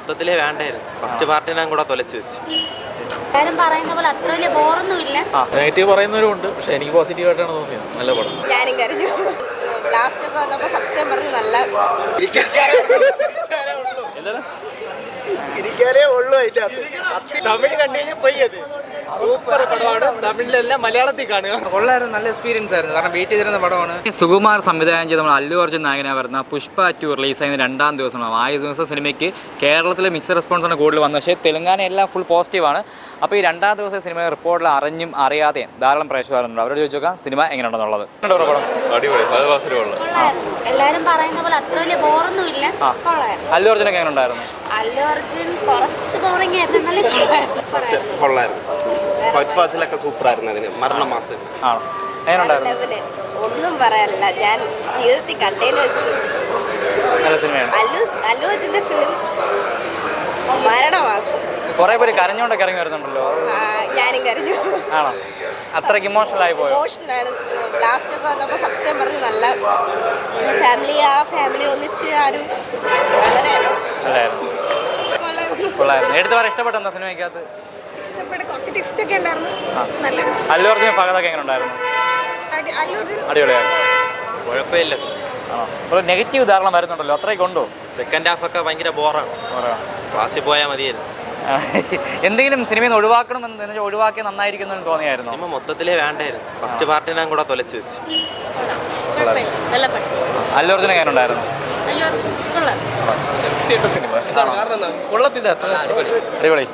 മൊത്തത്തിലേ വേണ്ടായിരുന്നു. ഫസ്റ്റ് പാർട്ടിനെ കൂടെ കൊലച്ച് വെച്ച്. എല്ലാരും പറയുന്ന പോലെ അത്ര വലിയ ബോറൊന്നുമില്ല. നെഗറ്റീവ് പറയുന്നവരും ഉണ്ട്, പക്ഷെ എനിക്ക് പോസിറ്റീവ് ആയിട്ടാണ് തോന്നിയത്. നല്ല പടം. ഞാനും കരഞ്ഞു. ലാസ്റ്റ് ഒക്കെ വന്നപ്പോ സത്യം പറഞ്ഞു നല്ല ചിരിക്കാനേ ഉള്ളൂ. തമിഴ് കണ്ടു കഴിഞ്ഞാൽ പയ്യത് സൂപ്പർ പടമാണ്. തമിഴിലല്ല മലയാളത്തിൽ കാണുക. കൊള്ളായിരുന്നു, നല്ല എക്സ്പീരിയൻസ് ആയിരുന്നു. കാരണം വെയിറ്റ് ചെയ്തിരുന്ന പടമാണ്. സുകുമാർ സംവിധാനം ചെയ്ത് നമ്മൾ അല്ലു അർജുൻ നായകനായി വരുന്ന പുഷ്പ 2 റിലീസായിരുന്ന 2ാം ദിവസമാണ്. ആദ്യ ദിവസം സിനിമയ്ക്ക് കേരളത്തിലെ മിക്സഡ് റെസ്പോൺസാണ് കൂടുതൽ വന്നത്, പക്ഷേ തെലുങ്കാന എല്ലാം ഫുൾ പോസിറ്റീവാണ്. അപ്പോൾ ഈ 2ാം ദിവസം സിനിമ റിപ്പോർട്ടിൽ അറിഞ്ഞും അറിയാതെയും ധാരാളം പ്രേക്ഷകരുണ്ട്. അവരോട് ചോദിച്ചു നോക്കാം സിനിമ എങ്ങനെയുണ്ടെന്നുള്ളത്. എല്ലാരും പറയുന്ന പോലെ അത്ര വലിയ ബോറൊന്നുമില്ല. അല്ലു അർജുനൊക്കെ എങ്ങനെ ഉണ്ടായിരുന്നു? അല്ലു അർജുൻ കുറച്ച് ബോറിംഗ് ആയിരുന്നു. കൊള്ളായിരുന്നു. സൂപ്പർ ആയിരുന്നു. അതിന് മരണമാസം ആണോ? എങ്ങനെയുണ്ടായിരുന്നു? ഒന്നും പറയാനില്ല. ഞാൻ ജീവിതത്തിൽ കണ്ടതിൽ വെച്ച് നല്ല സിനിമയാണ്. അല്ലു അർജുന്റെ ഫിലിം മരണമാസം. കുറേ പേര് കരഞ്ഞോണ്ടൊക്കെ ഇറങ്ങി വരുന്നുണ്ടല്ലോ. ഞാനും കരഞ്ഞു. ആണോ? അത്രയ്ക്ക് ഇമോഷണലായി പോയോ? ഇമോഷണലാണ്. ലാസ്റ്റ് ഒക്കെ വന്നപ്പോൾ സത്യം പറഞ്ഞു നല്ല ഫാമിലി ഒന്നിച്ച് ആരും വളരെ കൊള്ളായിരുന്നു. എടുത്ത് പറയാൻ ഇഷ്ടപ്പെട്ട എന്താ സിനിമയ്ക്കകത്ത്? കുറച്ച് ടിപ്സ് ഒക്കെ ഉണ്ടായിരുന്നു. അല്ലു അർജുൻ ഫഹദൊക്കെ എങ്ങനെ ഉണ്ടായിരുന്നു? അടിപൊളിയായിരുന്നു. കുഴപ്പമില്ല. ആണോ? നെഗറ്റീവ് ധാരാളം വരുന്നുണ്ടല്ലോ, അത്രയൊക്കെ ഉണ്ടോ? സെക്കൻഡ് ഹാഫ് ഒക്കെ ഭയങ്കര ബോറാണ്. ക്ലാസ്സിൽ പോയാൽ മതിയായിരുന്നു. എന്തെങ്കിലും സിനിമയിൽ നിന്ന് ഒഴിവാക്കണമെന്ന് ഒഴിവാക്കി നന്നായിരിക്കുന്നു എന്ന് തോന്നിയായിരുന്നു? സിനിമ മൊത്തത്തിലേ വേണ്ടായിരുന്നു. ഫസ്റ്റ് പാർട്ടിനെ കൂടെ കൊലച്ച് വെച്ച്. അല്ലു അർജുൻ എങ്ങനെ ഉണ്ടായിരുന്നു? അടിപൊളി.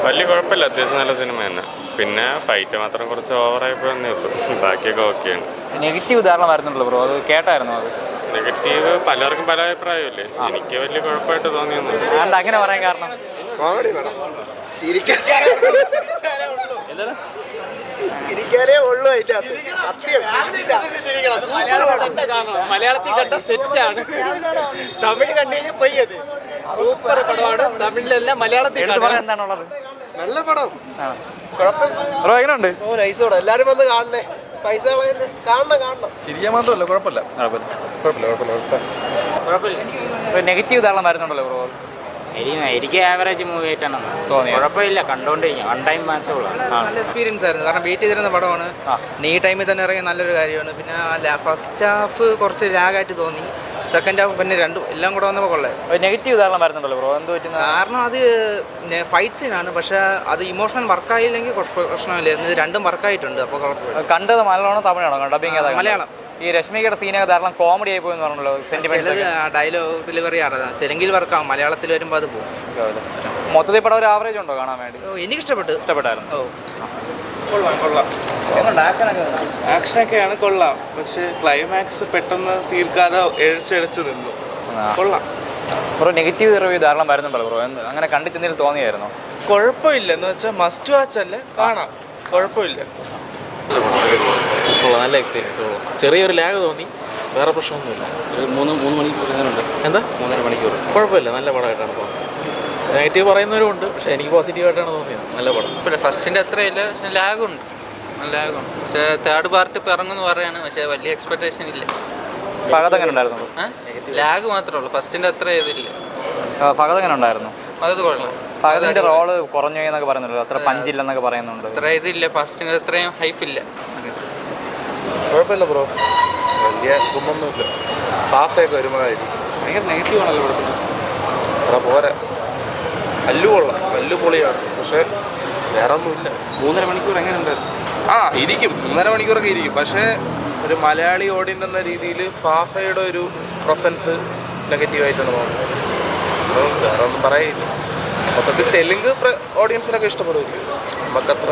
വലിയ കുഴപ്പമില്ല, അത്യാവശ്യം നല്ല സിനിമ തന്നെ. പിന്നെ ഫൈറ്റ് മാത്രം കുറച്ച് ഓവറായിപ്പോയെന്നേ ഉള്ളൂ, ബാക്കിയൊക്കെ ഓക്കെയാണ്. നെഗറ്റീവ് ധാരാളം വരുന്നുണ്ടല്ലോ ബ്രോ, അത് കേട്ടായിരുന്നു? അത് നെഗറ്റീവ് പലർക്കും പല അഭിപ്രായമല്ലേ, എനിക്ക് വലിയ കുഴപ്പമായിട്ട് തോന്നിയൊന്നുമില്ല. അതുകൊണ്ട് അങ്ങനെ പറയാൻ കാരണം കോമഡി വേണം. ചിരിക്കാനേ ഉള്ളൂ. മലയാളത്തിൽ കണ്ട സെറ്റാണ്. തമിഴ് കണ്ടു കഴിഞ്ഞാൽ പയ്യത് സൂപ്പർ പടമാണ്. തമിഴിലല്ല മലയാളത്തിൽ എന്താണുള്ളത്? നല്ല പടം. ബ്രോ എങ്ങനെയുണ്ട്? നൈസോടെ എല്ലാരും വന്ന് കാണണേ. പൈസ കാണണം. ചിരിക്കാൻ മാത്രമല്ല, കുഴപ്പമില്ല. നെഗറ്റീവ് ധാരാളം വരുന്നുണ്ടല്ലോ ബ്രോ? എനിക്ക് ആവറേജ് മൂവി ആയിട്ടാണ് തോന്നിയത്. കുഴപ്പമില്ല, കണ്ടോണ്ടിരിക്കാം. വൺ ടൈം മാച്ചേ ഉള്ളൂ. നല്ല എക്സ്പീരിയൻസ് ആയിരുന്നു. കാരണം വെയിറ്റ് ചെയ്തിരുന്ന പടമാണ്. ഈ ടൈമിൽ തന്നെ ഇറങ്ങിയ നല്ലൊരു കാര്യമാണ്. പിന്നെ ഫസ്റ്റ് ഹാഫ് കുറച്ച് ലാഗായിട്ട് തോന്നി. സെക്കൻഡ് ഹാഫ് പിന്നെ രണ്ടും എല്ലാം കൂടെ വന്നപ്പോൾ കൊള്ളാം. നെഗറ്റീവ് ധാരാളം വരുന്നുണ്ടല്ലോ ബ്രോ, എന്ത് പറ്റുന്ന? കാരണം അത് ഫൈറ്റ് സീനാണ്, പക്ഷേ അത് ഇമോഷണൽ വർക്കായില്ലെങ്കിൽ പ്രശ്നമില്ല. ഇത് രണ്ടും വർക്കായിട്ടുണ്ട്. അപ്പോൾ കണ്ടത് മലയാളമാണോ തമിഴാണോ? ഡബിങ് മലയാളം. ഈ രശ്മികയുടെ സീനൊക്കെ ധാരാളം കോമഡി ആയി പോയെന്ന് പറഞ്ഞല്ലോ. ചിലത് ഡയലോഗ് ഡെലിവറി അറിയാം. തെലുങ്കിൽ വർക്കാവും, മലയാളത്തിൽ വരുമ്പോൾ അത് പോകും. മൊത്തത്തിൽ പടം ഒരു ആവറേജ് ഉണ്ടോ കാണാൻ വേണ്ടി? ഇഷ്ടപ്പെട്ടായിരുന്നു. ആക്ഷനൊക്കെയാണ് കൊള്ളാം, പക്ഷെ ക്ലൈമാക്സ് പെട്ടെന്ന് തീർക്കാതെ എഴച്ചെഴച്ച് നിന്നു. കൊള്ളാം ബ്രോ. നെഗറ്റീവ് റിവ്യൂ ധാരാളം വരുന്നുണ്ടല്ലോ ബ്രോ, അങ്ങനെ കണ്ടിട്ട് എന്തെങ്കിലും തോന്നിയായിരുന്നോ? കുഴപ്പമില്ല എന്ന് വെച്ചാൽ മസ്റ്റ് വാച്ച് അല്ലേ, കാണാം. കുഴപ്പമില്ല. നല്ല എക്സ്പീരിയൻസ്. ചെറിയൊരു ലാഗ് തോന്നി, വേറെ പ്രശ്നമൊന്നുമില്ല. ഒരു 3 മണിക്കൂർ എന്താ 3.5 മണിക്കൂർ കുഴപ്പമില്ല, നല്ല പടമായിട്ടാണ് തോന്നുന്നത്. നെഗറ്റീവ് പറയുന്നവരും ഉണ്ട്, പക്ഷെ എനിക്ക് പോസിറ്റീവായിട്ടാണ് തോന്നിയത്. നല്ല പടം. പിന്നെ ഫസ്റ്റിൻ്റെ അത്രയില്ല, പക്ഷെ ലാഗുണ്ട്. പക്ഷേ തേർഡ് പാർട്ട് ഇപ്പോൾ ഇറങ്ങുമെന്ന് പറയാണ്, പക്ഷേ വലിയ എക്സ്പെക്ടേഷൻ ഇല്ല. ഫഹദ് എങ്ങനെ ഉണ്ടായിരുന്നു? ലാഗ് മാത്രമേ ഉള്ളൂ, ഫസ്റ്റിൻ്റെ അത്ര ഇതില്ല. ഫഹദ് എങ്ങനെ ഉണ്ടായിരുന്നു? അത് കൊള്ളാം. ഫഹദിന്റെ റോള് കുറഞ്ഞു എന്നൊക്കെ പറയുന്നുണ്ടല്ലോ, അത്ര പഞ്ചില്ലെന്നൊക്കെ പറയുന്നുണ്ട്. അത്ര ഇതില്ല, ഫസ്റ്റിന് അത്രയും ഹൈപ്പില്ല. കുഴപ്പമില്ല ബ്രോ, വലിയ ഗുമൊന്നുമില്ല. സാഫയൊക്കെ ഒരുമാതിരി ഭയങ്കര നെഗറ്റീവ് ആണല്ലോ ഇവിടെ. അത്ര പോരാ. അല്ലു കൊള്ളാം, അല്ലു പൊളിയാണ്, പക്ഷെ വേറെ ഒന്നുമില്ല. 3.5 മണിക്കൂർ എങ്ങനെ ഉണ്ടായിരുന്നു? ഇരിക്കും, 1.5 മണിക്കൂറൊക്കെ ഇരിക്കും. പക്ഷേ ഒരു മലയാളി ഓഡിയൻസ് എന്ന രീതിയിൽ ഫാഫയുടെ ഒരു പ്രസൻസ് നെഗറ്റീവായിട്ടാണ് തോന്നുന്നത്. വേറെ ഒന്നും പറയില്ല. മൊത്തത്തിൽ തെലുങ്ക് ഓഡിയൻസിനൊക്കെ ഇഷ്ടപ്പെടുമായിരിക്കും, നമുക്കത്ര